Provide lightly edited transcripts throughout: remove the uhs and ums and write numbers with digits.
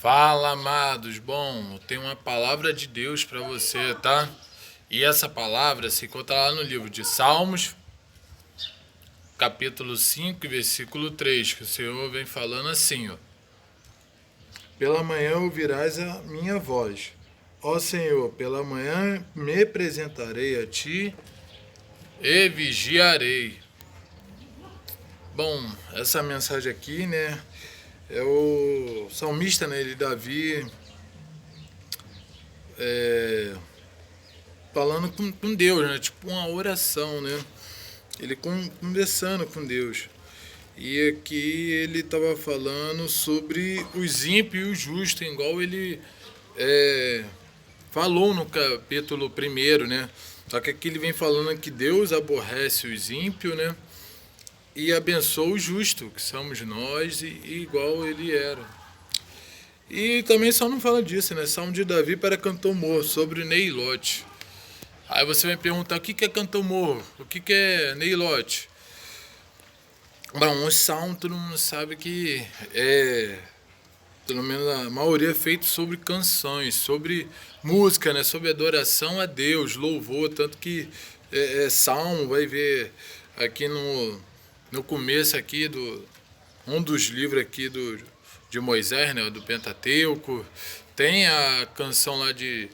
Fala, amados. Bom, eu tenho uma palavra de Deus para você, tá? E essa palavra se encontra lá no livro de Salmos, capítulo 5, versículo 3, que o Senhor vem falando assim, ó. Pela manhã ouvirás a minha voz. Ó Senhor, pela manhã me apresentarei a ti e vigiarei. Bom, essa mensagem aqui, né, é o salmista, né, Davi, falando com Deus, né, tipo uma oração, né, ele conversando com Deus. E aqui ele estava falando sobre os ímpios e os justos, igual ele falou no capítulo 1, né? Só que aqui ele vem falando que Deus aborrece os ímpios, né? E abençoa os justos, que somos nós, e igual ele era. E também só não fala disso, né? Salmo de Davi para cantor morro, sobre Neilote. Aí você vai perguntar o que é cantor morro, o que é Neilote. Bom, um salmo todo mundo sabe que pelo menos a maioria é feito sobre canções, sobre música, né? Sobre adoração a Deus, louvor, tanto que salmo, vai ver aqui no começo aqui um dos livros aqui de Moisés, né? Do Pentateuco, tem a canção lá de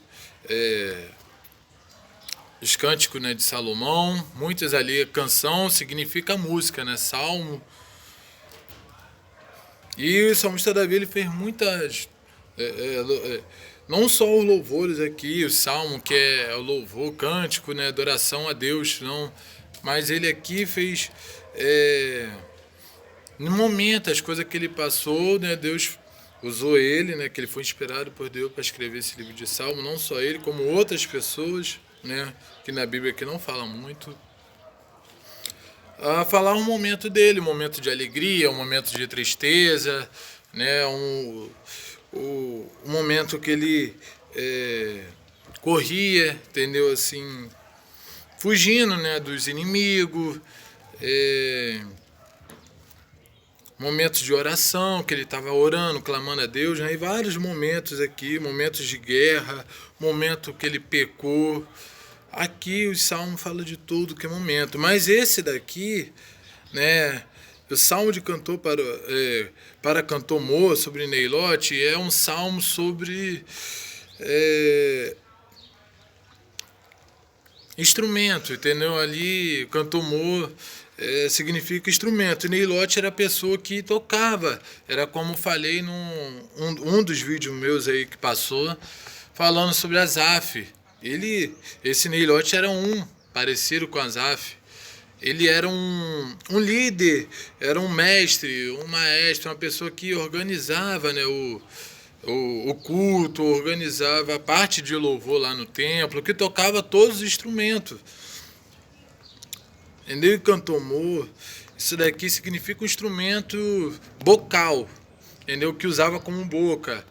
os cânticos, né, de Salomão, muitas ali, canção significa música, né, salmo. E o salmista Davi ele fez muitas, não só os louvores aqui, o salmo que é o louvor, cântico, né, adoração a Deus, não, mas ele aqui fez, no momento, as coisas que ele passou, né, Deus usou ele, né, que ele foi inspirado por Deus para escrever esse livro de salmo, não só ele, como outras pessoas, né, que na Bíblia aqui não fala muito, a falar um momento dele, um momento de alegria, um momento de tristeza, né, um momento que ele corria, entendeu, assim, fugindo, né, dos inimigos, momentos de oração, que ele estava orando, clamando a Deus, né, e vários momentos aqui, momentos de guerra, momento que ele pecou. Aqui o Salmo fala de tudo que é momento, mas esse daqui, né, o Salmo de cantor para cantor moço, sobre Neilote, é um salmo sobre instrumento, entendeu? Ali, cantor moço significa instrumento, e Neilote era a pessoa que tocava, era como falei um dos vídeos meus aí que passou, falando sobre Asaf. Esse Neilote era parecido com Asaf. Ele era um líder, era um mestre, um maestro, uma pessoa que organizava, né, o culto, organizava a parte de louvor lá no templo, que tocava todos os instrumentos. Entendeu? E cantor morro, isso daqui significa um instrumento vocal, entendeu? Que usava como boca.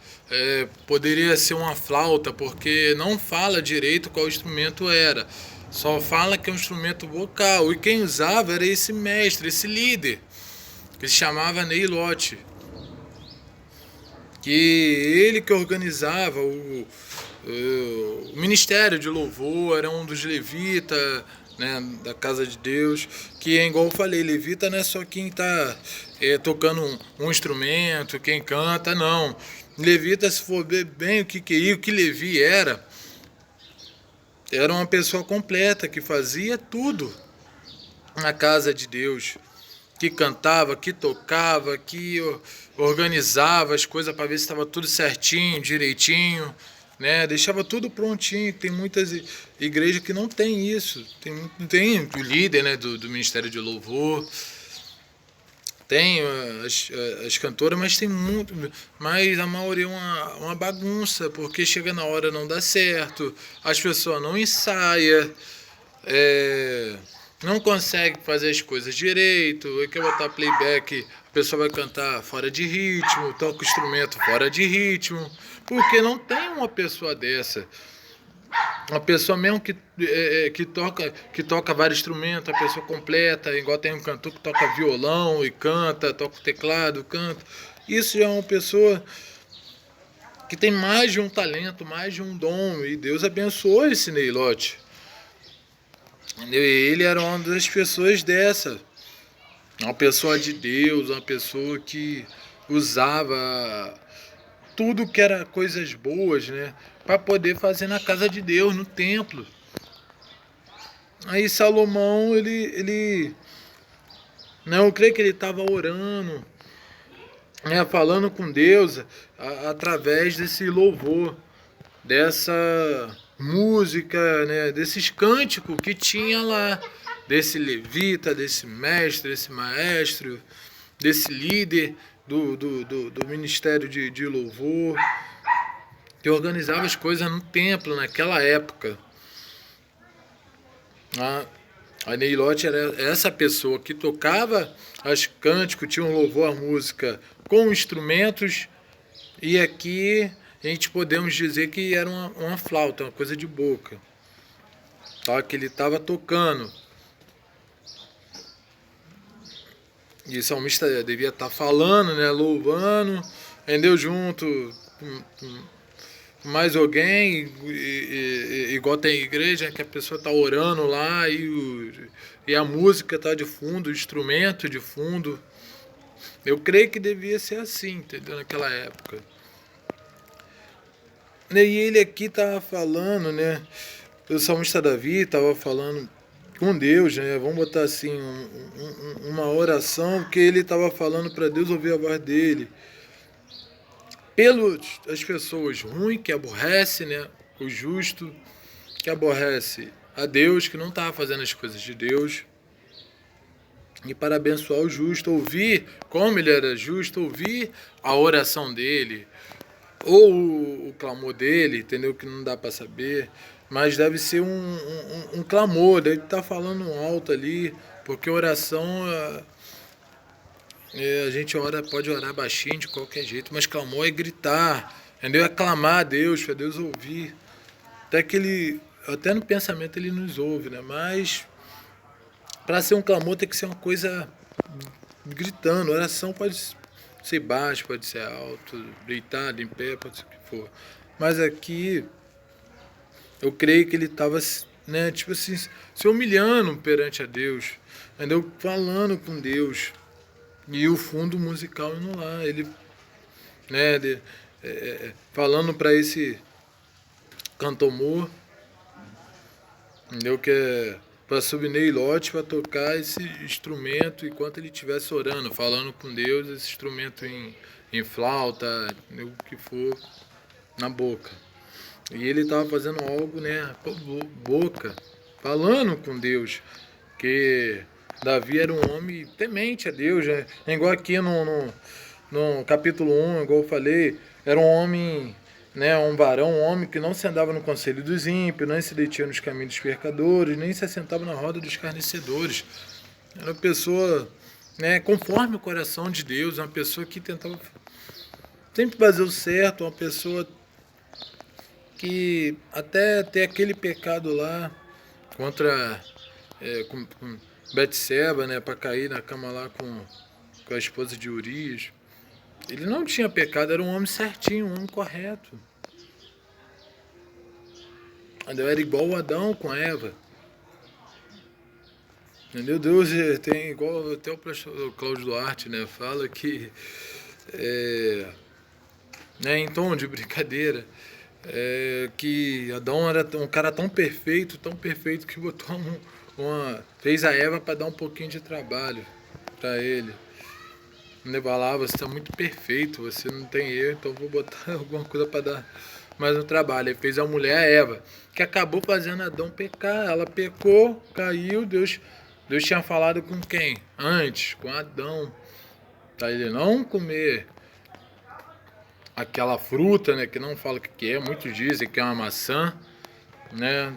Poderia ser uma flauta, porque não fala direito qual instrumento era. Só fala que é um instrumento vocal. E quem usava era esse mestre, esse líder, que se chamava Neilote. Que ele que organizava o ministério de louvor, era um dos levitas, né, da casa de Deus, que é igual eu falei, levita não é só quem está tocando um instrumento, quem canta, não. Levita, se for ver bem o que Levi era uma pessoa completa, que fazia tudo na casa de Deus, que cantava, que tocava, que organizava as coisas para ver se estava tudo certinho, direitinho, né? Deixava tudo prontinho. Tem muitas igrejas que não tem isso. Tem o líder, né, do Ministério de Louvor, tem as cantoras, mas tem muito, mas a maioria é uma bagunça, porque chega na hora não dá certo, as pessoas não ensaiam, não consegue fazer as coisas direito, quer botar playback, a pessoa vai cantar fora de ritmo, toca o instrumento fora de ritmo, porque não tem uma pessoa dessa. Uma pessoa mesmo que toca vários instrumentos, a pessoa completa, igual tem um cantor que toca violão e canta, toca o teclado, canta. Isso já é uma pessoa que tem mais de um talento, mais de um dom, e Deus abençoou esse Neilote. Ele era uma das pessoas dessa, uma pessoa de Deus, uma pessoa que usava tudo que era coisas boas, né, para poder fazer na casa de Deus, no templo. Aí Salomão, ele não, eu creio que ele estava orando, né, falando com Deus através desse louvor, dessa música, né, desses cânticos que tinha lá, desse levita, desse mestre, desse maestro, desse líder do ministério de louvor, que organizava as coisas no templo naquela época. A Neilote era essa pessoa que tocava as cânticos, tinha um louvor à música com instrumentos, e aqui a gente podemos dizer que era uma flauta, uma coisa de boca, tá? Que ele estava tocando. E o salmista devia estar falando, né, louvando, entendeu? Junto com mais alguém, igual tem igreja, que a pessoa está orando lá e a música está de fundo, o instrumento de fundo. Eu creio que devia ser assim, entendeu? Naquela época. E ele aqui estava falando, né? O salmista Davi estava falando com Deus, né? Vamos botar assim, uma oração que ele estava falando para Deus ouvir a voz dele. Pelas pessoas ruins que aborrecem, né, o justo, que aborrece a Deus, que não estava fazendo as coisas de Deus, e para abençoar o justo, ouvir como ele era justo, ouvir a oração dele, ou o clamor dele, entendeu? Que não dá para saber, mas deve ser um clamor, deve estar falando alto ali, porque oração... a gente pode orar baixinho de qualquer jeito, mas clamor é gritar, entendeu? É clamar a Deus, para Deus ouvir. Até no pensamento ele nos ouve, né? Mas para ser um clamor tem que ser uma coisa gritando. Oração pode ser baixo, pode ser alto, deitado, em pé, pode ser o que for. Mas aqui eu creio que ele estava, né, tipo assim, se humilhando perante a Deus, entendeu? Falando com Deus. E o fundo musical indo lá, ele, né, falando para esse cantomor, entendeu, que é para subir Neilote para tocar esse instrumento enquanto ele estivesse orando, falando com Deus, esse instrumento em flauta, o que for, na boca. E ele estava fazendo algo, né, boca, falando com Deus, que Davi era um homem temente a Deus, né? Igual aqui no capítulo 1, igual eu falei, era um homem, né, um varão, um homem que não se andava no conselho dos ímpios, nem se detinha nos caminhos dos pecadores, nem se assentava na roda dos escarnecedores. Era uma pessoa, né, conforme o coração de Deus, uma pessoa que tentava sempre fazer o certo, uma pessoa que até ter aquele pecado lá contra... com Betseba, né, para cair na cama lá com a esposa de Urias. Ele não tinha pecado, era um homem certinho, um homem correto. Era igual o Adão com Eva. Entendeu? Deus tem igual até o pastor Cláudio Duarte, né, fala que, né, em tom de brincadeira, que Adão era um cara tão perfeito que botou fez a Eva para dar um pouquinho de trabalho para ele. Ele falava, você está muito perfeito, você não tem erro, então vou botar alguma coisa para dar mais um trabalho. Ele fez a mulher, a Eva, que acabou fazendo Adão pecar. Ela pecou, caiu, Deus tinha falado com quem? Antes, com Adão, para ele não comer aquela fruta, né, que não fala o que é, muitos dizem que é uma maçã, né,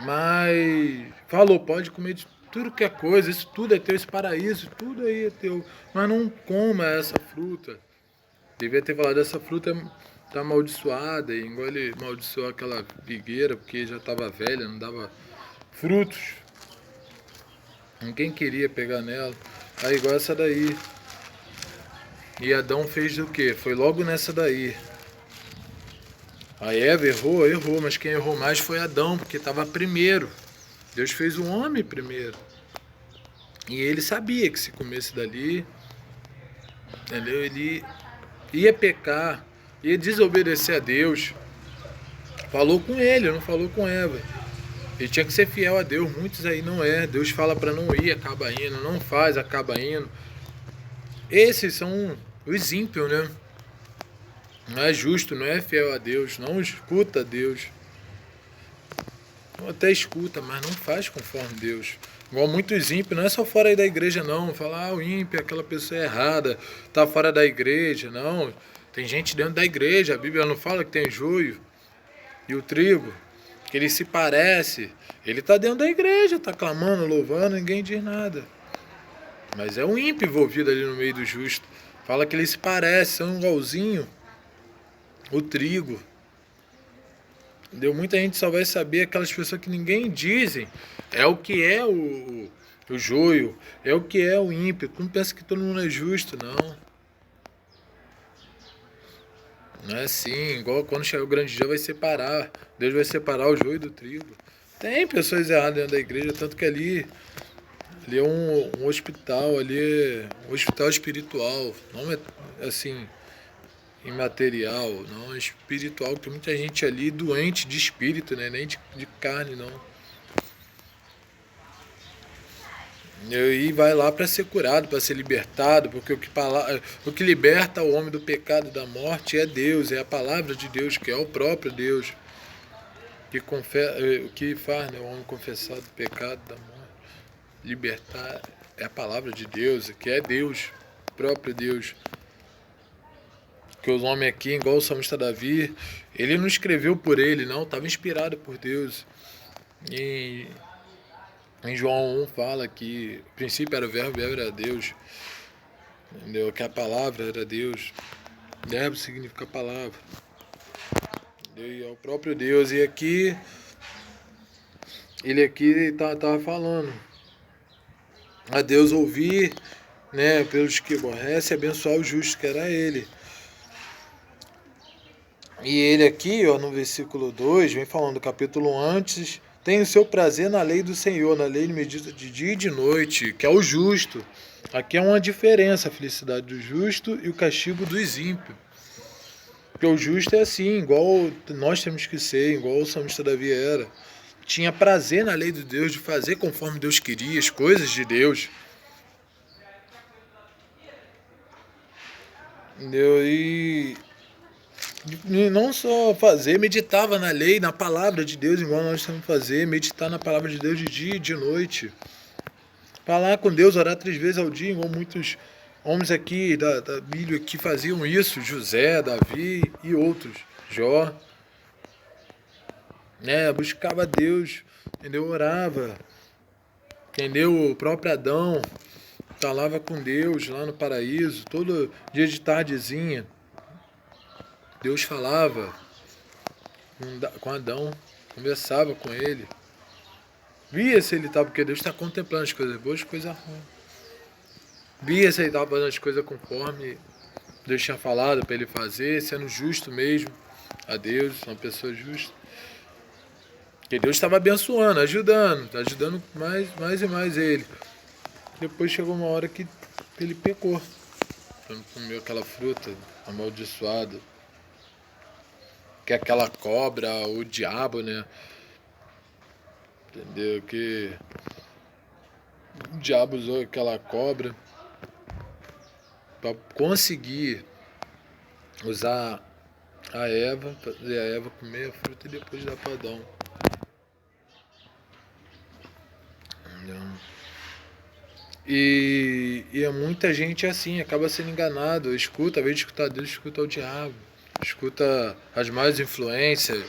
mas falou, pode comer de tudo que é coisa, isso tudo é teu, esse paraíso, tudo aí é teu, mas não coma essa fruta. Devia ter falado, essa fruta tá amaldiçoada, igual ele amaldiçoou aquela figueira, porque já estava velha, não dava frutos. Ninguém queria pegar nela. Aí igual essa daí. E Adão fez o quê? Foi logo nessa daí. A Eva errou, mas quem errou mais foi Adão, porque estava primeiro. Deus fez o homem primeiro. E ele sabia que se comesse dali, entendeu? Ele ia pecar, ia desobedecer a Deus. Falou com ele, não falou com Eva. Ele tinha que ser fiel a Deus, muitos aí não é. Deus fala para não ir, acaba indo, não faz, acaba indo. Esses são os ímpios, né? Não é justo, não é fiel a Deus, não escuta a Deus. Até escuta, mas não faz conforme Deus. Igual muitos ímpios, não é só fora aí da igreja não. Falar, o ímpio é aquela pessoa errada, tá fora da igreja, não. Tem gente dentro da igreja, a Bíblia não fala que tem joio e o trigo, que ele se parece. Ele tá dentro da igreja, tá clamando, louvando, ninguém diz nada. Mas é um ímpio envolvido ali no meio do justo. Fala que ele se parece, são igualzinho o trigo. Entendeu? Muita gente só vai saber aquelas pessoas que ninguém dizem. É o que é o joio, é o que é o ímpio. Tu não pensa que todo mundo é justo, não. Não é assim, igual quando chegar o grande dia vai separar. Deus vai separar o joio do trigo. Tem pessoas erradas dentro da igreja, tanto que ali é um hospital, ali é um hospital espiritual. Não é assim, imaterial, não, é espiritual, porque muita gente ali doente de espírito, né? Nem de carne, não. E vai lá para ser curado, para ser libertado, porque o que liberta o homem do pecado e da morte é Deus, é a palavra de Deus, que é o próprio Deus, que faz, né, o homem confessar do pecado e da morte. Libertar é a palavra de Deus, que é Deus, o próprio Deus. Que os homens aqui, igual o salmista Davi, ele não escreveu por ele, não, estava inspirado por Deus. E em João 1 fala que o princípio era o verbo era Deus, entendeu? Que a palavra era Deus. Verbo significa palavra. Entendeu? E é o próprio Deus. E aqui, ele aqui estava falando a Deus ouvir, né, pelos que aborrecem, abençoar o justo, que era ele. E ele aqui, ó, no versículo 2, vem falando do capítulo antes, tem o seu prazer na lei do Senhor, na lei medita de dia e de noite, que é o justo. Aqui é uma diferença, a felicidade do justo e o castigo dos ímpios. Porque o justo é assim, igual nós temos que ser, igual o salmista Davi era. Tinha prazer na lei de Deus, de fazer conforme Deus queria, as coisas de Deus. Entendeu? E não só fazer, meditava na lei, na palavra de Deus, igual nós temos que fazer, meditar na palavra de Deus de dia e de noite. Falar com Deus, orar 3 vezes ao dia, igual muitos homens aqui da Bíblia que faziam isso, José, Davi e outros, Jó. Né, buscava Deus, entendeu? Orava, entendeu? O próprio Adão falava com Deus lá no paraíso, todo dia de tardezinha. Deus falava com Adão, conversava com ele. Via se ele estava, porque Deus está contemplando as coisas boas e as coisas ruins. Via se ele estava fazendo as coisas conforme Deus tinha falado para ele fazer, sendo justo mesmo a Deus, uma pessoa justa. Porque Deus estava abençoando, ajudando mais e mais ele. Depois chegou uma hora que ele pecou. Quando comeu aquela fruta amaldiçoada. Que é aquela cobra, o diabo, né? Entendeu? Que o diabo usou aquela cobra para conseguir usar a Eva, fazer a Eva comer a fruta e depois dar para Adão. E é muita gente assim, acaba sendo enganado. Escuta, ao invés de escutar Deus, escuta o diabo. Escuta as más influências,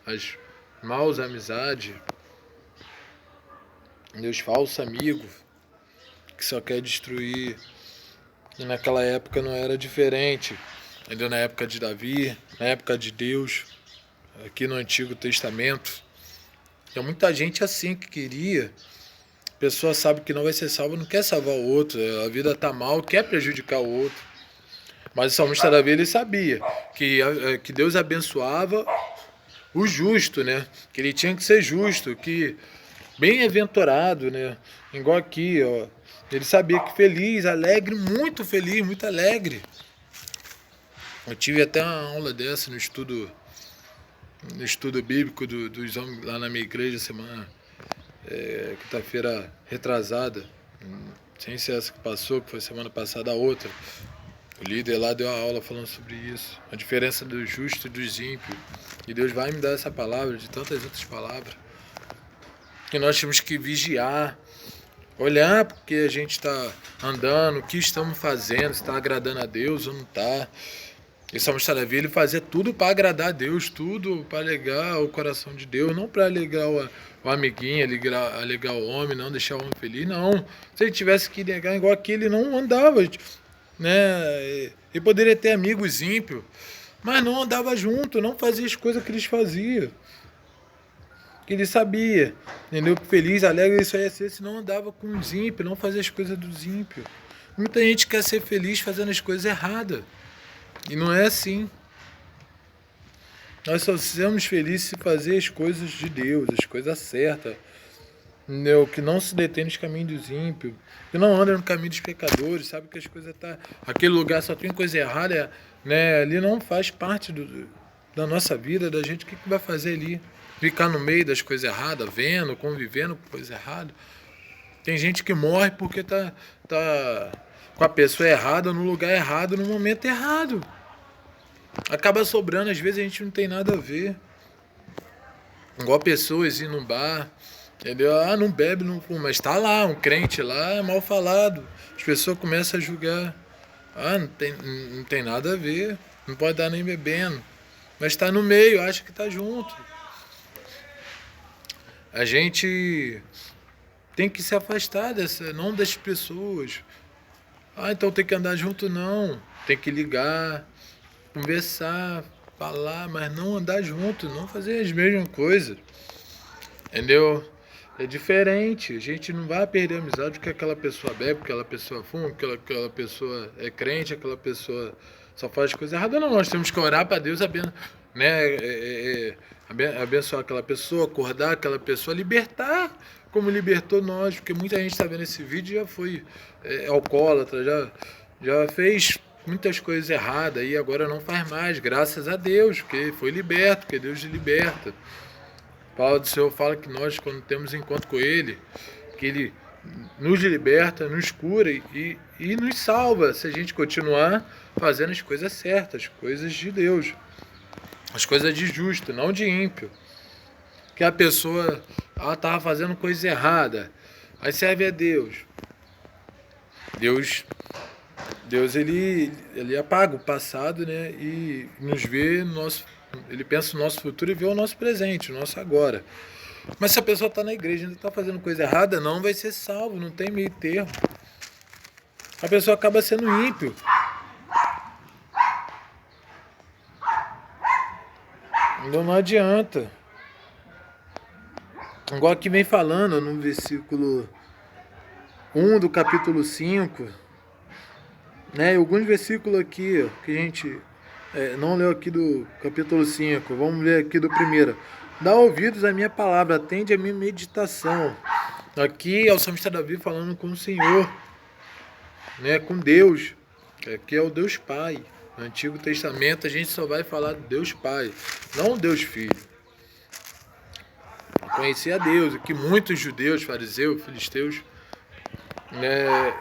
as maus amizades. Deus falso amigo, que só quer destruir. E naquela época não era diferente. Entendeu? Na época de Davi, na época de Deus, aqui no Antigo Testamento. Tem muita gente assim que queria. A pessoa sabe que não vai ser salva, não quer salvar o outro. A vida tá mal, quer prejudicar o outro. Mas o salmista Davi, ele sabia que Deus abençoava o justo, né? Que ele tinha que ser justo, que bem-aventurado, né? Igual aqui, ó. Ele sabia que feliz, muito alegre. Eu tive até uma aula dessa no estudo bíblico dos homens lá na minha igreja semana, quinta-feira retrasada, sem ser essa que passou, que foi semana passada a outra. O líder lá deu uma aula falando sobre isso, a diferença do justo e dos ímpios. E Deus vai me dar essa palavra, de tantas outras palavras, que nós temos que vigiar, olhar porque a gente está andando, o que estamos fazendo, se está agradando a Deus ou não está. E o salmista Davi, ele fazia tudo para agradar a Deus, tudo para alegar o coração de Deus, não para alegar o amiguinho, alegar o homem, não deixar o homem feliz, não. Se ele tivesse que negar igual aqui, ele não andava, né? Ele poderia ter amigos ímpios, mas não andava junto, não fazia as coisas que eles faziam. Que ele sabia, entendeu? Feliz, alegre, isso ia ser se não andava com os ímpios, não fazia as coisas dos ímpios. Muita gente quer ser feliz fazendo as coisas erradas. E não é assim. Nós só somos felizes se fazer as coisas de Deus, as coisas certas. Entendeu? Que não se detém nos caminhos dos ímpios, que não anda no caminho dos pecadores, sabe que as coisas tá. Aquele lugar só tem coisa errada, né? Ali não faz parte da nossa vida, da gente, o que vai fazer ali? Ficar no meio das coisas erradas, vendo, convivendo com coisa errada. Tem gente que morre porque tá com a pessoa errada, no lugar errado, no momento errado. Acaba sobrando, às vezes a gente não tem nada a ver. Igual pessoas ir num bar, entendeu? Ah, não bebe, não fuma, mas tá lá, um crente lá, é mal falado. As pessoas começam a julgar. Ah, não tem nada a ver, não pode estar nem bebendo. Mas tá no meio, acha que tá junto. A gente tem que se afastar não das pessoas. Ah, então tem que andar junto, não. Tem que ligar, conversar, falar, mas não andar junto, não fazer as mesmas coisas. Entendeu? É diferente. A gente não vai perder a amizade porque aquela pessoa bebe, porque aquela pessoa fuma, porque aquela pessoa é crente, aquela pessoa só faz coisa errada. Não, nós temos que orar para Deus, abençoar aquela pessoa, acordar aquela pessoa, libertar, como libertou nós, porque muita gente está vendo esse vídeo e já foi alcoólatra, já fez muitas coisas erradas e agora não faz mais, graças a Deus, porque foi liberto, porque Deus liberta. A palavra do Senhor fala que nós, quando temos encontro com Ele, que Ele nos liberta, nos cura e nos salva, se a gente continuar fazendo as coisas certas, as coisas de Deus, as coisas de justo, não de ímpio. Que a pessoa estava fazendo coisa errada, aí serve a Deus. Deus ele apaga o passado, né, e nos vê ele pensa no nosso futuro e vê o nosso presente, o nosso agora. Mas se a pessoa está na igreja e ainda está fazendo coisa errada, não vai ser salvo, não tem meio termo. A pessoa acaba sendo ímpio. Então não adianta. Igual aqui vem falando no versículo 1 do capítulo 5, né? Alguns versículos aqui que a gente não leu aqui do capítulo 5. Vamos ler aqui do primeiro. Dá ouvidos à minha palavra, atende à minha meditação. Aqui é o salmista Davi falando com o Senhor, né? Com Deus, que é o Deus Pai. No Antigo Testamento a gente só vai falar do Deus Pai, não Deus Filho. Conhecer a Deus, que muitos judeus, fariseus, filisteus, né,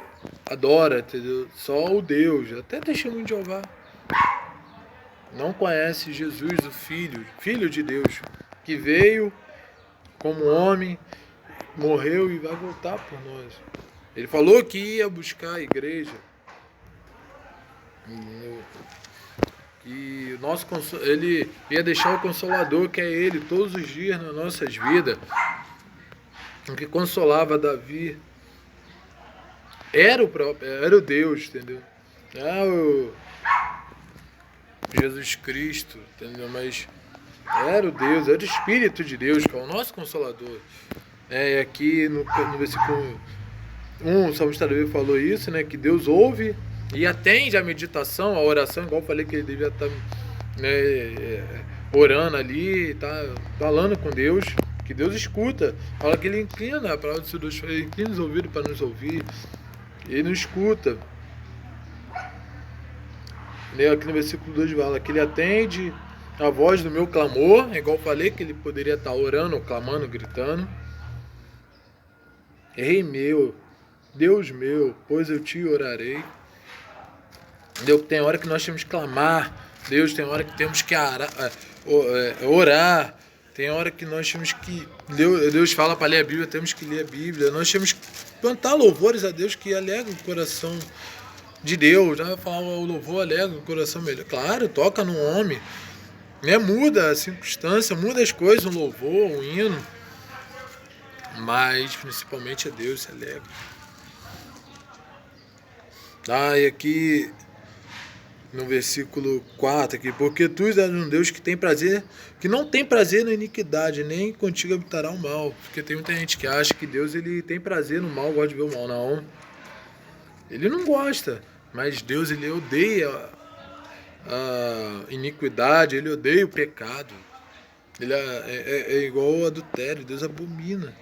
adora, entendeu? Só o Deus, até testemunho de Jeová. Não conhece Jesus, o Filho de Deus, que veio como homem, morreu e vai voltar por nós. Ele falou que ia buscar a igreja. E ele ia deixar o Consolador, que é Ele, todos os dias nas nossas vidas. O que consolava Davi era o Deus, entendeu? O Jesus Cristo, entendeu? Mas era o Deus, era o Espírito de Deus, que é o nosso Consolador. E aqui no versículo 1, o salmista Davi falou isso, né? Que Deus ouve e atende a meditação, a oração, igual eu falei que ele devia estar, né, orando ali, tá falando com Deus, que Deus escuta. Fala que ele inclina, a palavra de Deus fala, ele inclina os ouvidos para nos ouvir, ele não escuta. Aqui no versículo 2 fala que ele atende a voz do meu clamor, igual eu falei que ele poderia estar orando, clamando, gritando. Rei meu, Deus meu, pois eu te orarei. Deus, tem hora que nós temos que clamar. Deus, tem hora que temos que orar. Tem hora que nós temos que... Deus fala para ler a Bíblia, temos que ler a Bíblia. Nós temos que cantar louvores a Deus que alegra o coração de Deus. Já falar o louvor alegra o coração melhor. Claro, toca no homem. Né? Muda a circunstância, muda as coisas, um louvor, um hino. Mas principalmente a Deus se alegra. E aqui no versículo 4 aqui, porque tu és um Deus que tem prazer, que não tem prazer na iniquidade, nem contigo habitará o mal. Porque tem muita gente que acha que Deus ele tem prazer no mal, gosta de ver o mal. Não, ele não gosta, mas Deus ele odeia a iniquidade, ele odeia o pecado. Ele é igual ao adultério, Deus abomina.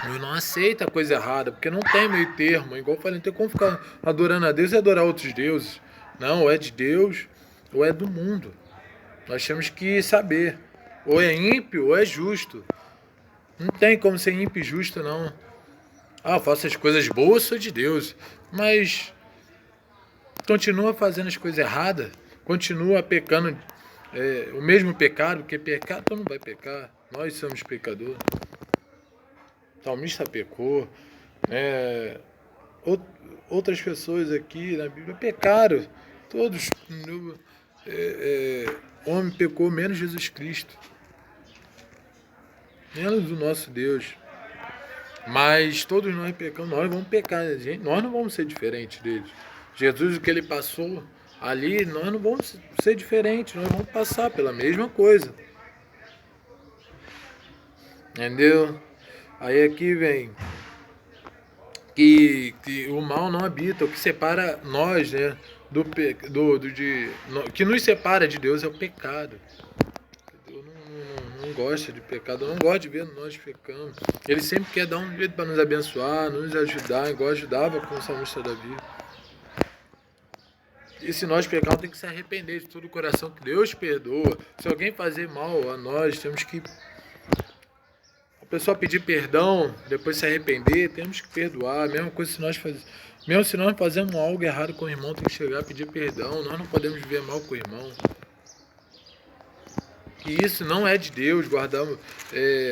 Deus não aceita a coisa errada, porque não tem meio termo. Igual eu falei, não tem como ficar adorando a Deus e adorar outros deuses. Não, ou é de Deus, ou é do mundo. Nós temos que saber, ou é ímpio, ou é justo. Não tem como ser ímpio e justo, não. Eu faço as coisas boas, sou de Deus. Mas continua fazendo as coisas erradas, continua pecando o mesmo pecado, porque pecado todo mundo vai pecar. Nós somos pecadores. O salmista pecou, outras pessoas aqui na Bíblia pecaram, todos, homem pecou menos Jesus Cristo, menos o nosso Deus, mas todos nós pecamos, nós vamos pecar, gente, nós não vamos ser diferentes deles. Jesus, o que ele passou ali, nós não vamos ser diferentes, nós vamos passar pela mesma coisa, entendeu? Aí aqui vem que o mal não habita, o que separa nós, né, que nos separa de Deus é o pecado. Deus não gosta de pecado, não gosta de ver nós pecando. Ele sempre quer dar um jeito para nos abençoar, nos ajudar, igual ajudava com o salmista Davi. E se nós pecarmos, tem que se arrepender de todo o coração, que Deus perdoa. Se alguém fazer mal a nós, temos que... A pessoa pedir perdão, depois se arrepender, temos que perdoar. A mesma coisa se nós fazemos. Mesmo se nós fazemos algo errado com o irmão, tem que chegar a pedir perdão. Nós não podemos viver mal com o irmão. Que isso não é de Deus, guardar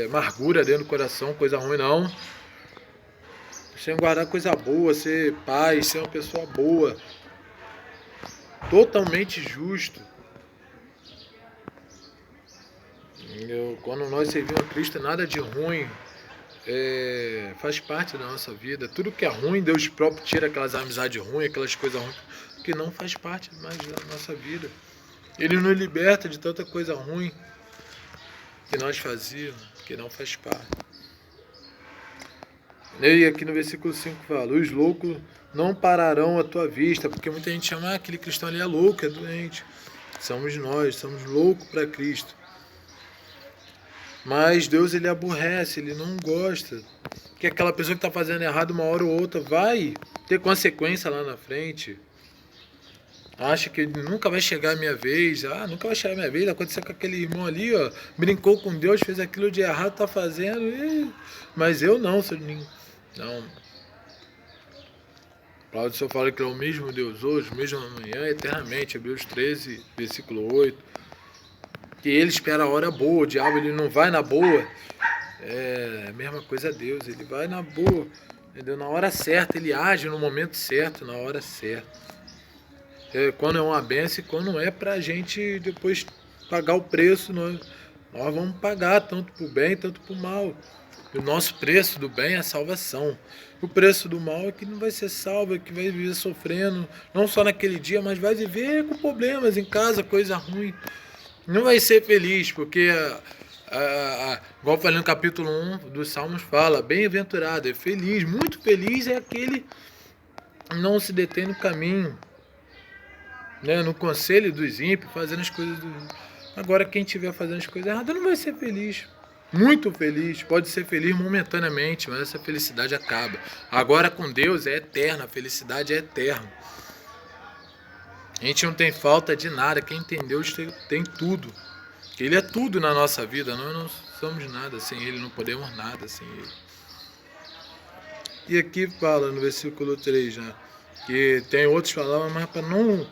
amargura dentro do coração, coisa ruim, não. Sem guardar coisa boa, ser pai, ser uma pessoa boa. Totalmente justo. Quando nós servimos a Cristo, nada de ruim faz parte da nossa vida. Tudo que é ruim, Deus próprio tira aquelas amizades ruins, aquelas coisas ruins, que não faz parte mais da nossa vida. Ele nos liberta de tanta coisa ruim que nós fazíamos, que não faz parte. E aqui no versículo 5 fala, os loucos não pararão à tua vista, porque muita gente chama, aquele cristão ali é louco, é doente. Somos nós, somos loucos para Cristo. Mas Deus ele aborrece, ele não gosta. Que aquela pessoa que está fazendo errado uma hora ou outra vai ter consequência lá na frente. Acha que nunca vai chegar a minha vez. Nunca vai chegar a minha vez. Aconteceu com aquele irmão ali, ó. Brincou com Deus, fez aquilo de errado, tá fazendo. Mas eu não, não. A palavra do Senhor fala que é o mesmo Deus hoje, o mesmo amanhã, eternamente. Hebreus 13, versículo 8. Que ele espera a hora boa, o diabo ele não vai na boa. É a mesma coisa a Deus, ele vai na boa, entendeu? Na hora certa, ele age no momento certo, na hora certa. Quando é uma bênção e quando é pra gente depois pagar o preço, nós vamos pagar, tanto pro bem, tanto pro mal. O nosso preço do bem é a salvação. O preço do mal é que não vai ser salvo, é que vai viver sofrendo, não só naquele dia, mas vai viver com problemas em casa, coisa ruim. Não vai ser feliz, porque, igual eu falei no capítulo 1 dos Salmos, fala, bem-aventurado, é feliz, muito feliz é aquele não se detém no caminho, né, no conselho dos ímpios, fazendo as coisas do... Agora, quem estiver fazendo as coisas erradas não vai ser feliz. Muito feliz, pode ser feliz momentaneamente, mas essa felicidade acaba. Agora, com Deus é eterna, a felicidade é eterna. A gente não tem falta de nada, quem tem Deus tem tudo. Ele é tudo na nossa vida, nós não somos nada sem Ele, não podemos nada sem Ele. E aqui fala no versículo 3, né, que tem outros palavras, mas para não,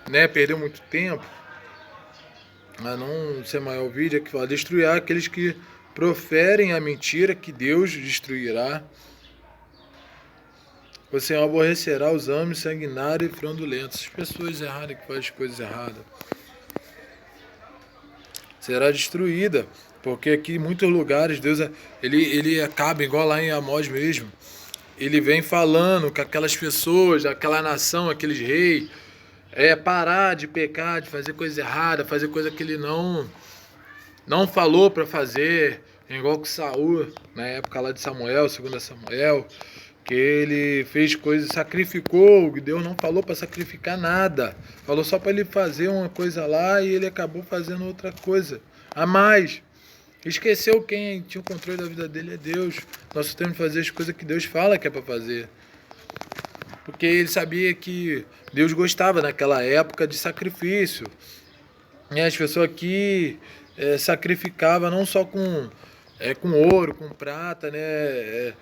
né, perder muito tempo, a não ser maior o vídeo, é que fala: destruirá aqueles que proferem a mentira, que Deus destruirá. O Senhor aborrecerá os homens sanguinários e fraudulentos, as pessoas erradas que fazem coisas erradas. Será destruída, porque aqui em muitos lugares Deus ele acaba, igual lá em Amós mesmo. Ele vem falando com aquelas pessoas, aquela nação, aqueles reis, parar de pecar, de fazer coisa errada, fazer coisa que ele não falou para fazer, igual com Saul, na época lá de Samuel, 2 Samuel, que ele fez coisas, sacrificou, Deus não falou para sacrificar nada, falou só para ele fazer uma coisa lá e ele acabou fazendo outra coisa a mais. Esqueceu quem tinha o controle da vida dele é Deus. Nós temos que fazer as coisas que Deus fala que é para fazer. Porque ele sabia que Deus gostava naquela época de sacrifício. E as pessoas aqui sacrificavam não só com ouro, com prata, né?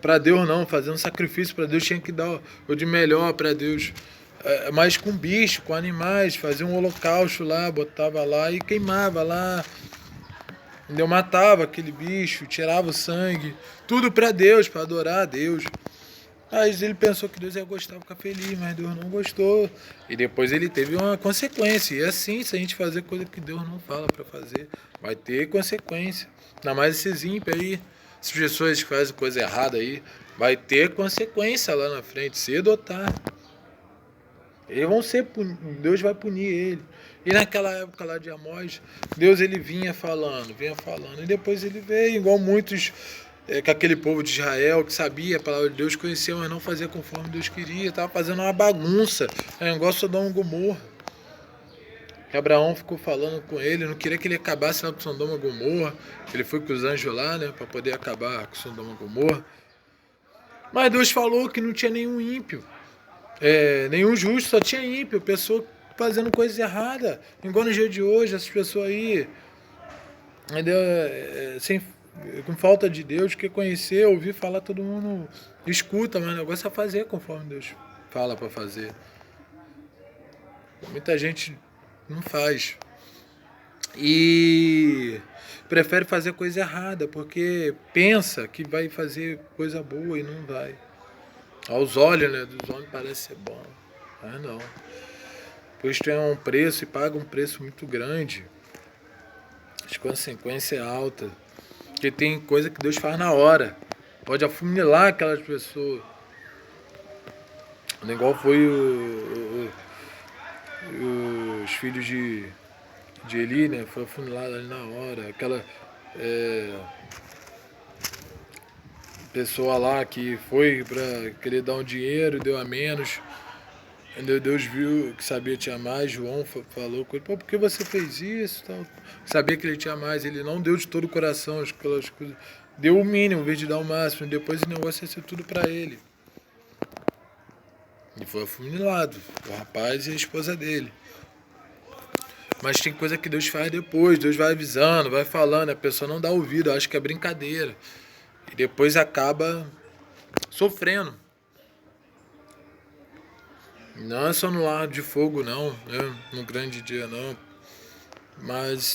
Para Deus não, fazendo sacrifício para Deus tinha que dar o de melhor para Deus. Mas com bicho, com animais, fazia um holocausto lá, botava lá e queimava lá. Entendeu? Matava aquele bicho, tirava o sangue, tudo para Deus, para adorar a Deus. Aí ele pensou que Deus ia gostar, ficar feliz, mas Deus não gostou. E depois ele teve uma consequência. E é assim, se a gente fazer coisa que Deus não fala para fazer, vai ter consequência. Ainda mais esses ímpios aí, essas pessoas que fazem coisa errada aí, vai ter consequência lá na frente, cedo ou tarde. Eles vão ser Deus vai punir ele. E naquela época lá de Amós, Deus ele vinha falando. E depois ele veio, igual muitos, com aquele povo de Israel que sabia a palavra de Deus, conhecia, mas não fazia conforme Deus queria. Estava fazendo uma bagunça. É igual Sodoma e Gomorra. Que Abraão ficou falando com ele, não queria que ele acabasse lá com Sodoma e Gomorra. Ele foi com os anjos lá, né, para poder acabar com Sodoma e Gomorra. Mas Deus falou que não tinha nenhum ímpio. Nenhum justo, só tinha ímpio, pessoa fazendo coisas erradas, igual no dia de hoje, essas pessoas aí, entendeu? Com falta de Deus, que conhecer, ouvir falar, todo mundo escuta, mas o negócio é fazer conforme Deus fala para fazer. Muita gente não faz. E prefere fazer coisa errada, porque pensa que vai fazer coisa boa e não vai. Aos olhos, né, dos homens parece ser bom, mas não. Pois tem um preço e paga um preço muito grande. As consequências é alta. Porque tem coisa que Deus faz na hora. Pode afunilar aquelas pessoas. Igual foi os filhos de Eli, né? Foi afunilado ali na hora. Aquela pessoa lá que foi para querer dar um dinheiro, deu a menos. Deus viu que sabia que tinha mais, João falou com ele: pô, por que você fez isso? Tal. Sabia que ele tinha mais, ele não deu de todo o coração aquelas coisas. Deu o mínimo, em vez de dar o máximo. Depois o negócio ia ser tudo para ele. E foi afunilado, o rapaz e a esposa dele. Mas tem coisa que Deus faz depois, Deus vai avisando, vai falando, a pessoa não dá ouvido, acha que é brincadeira. E depois acaba sofrendo. Não é só no Lago de Fogo, não, né? No grande dia, não. Mas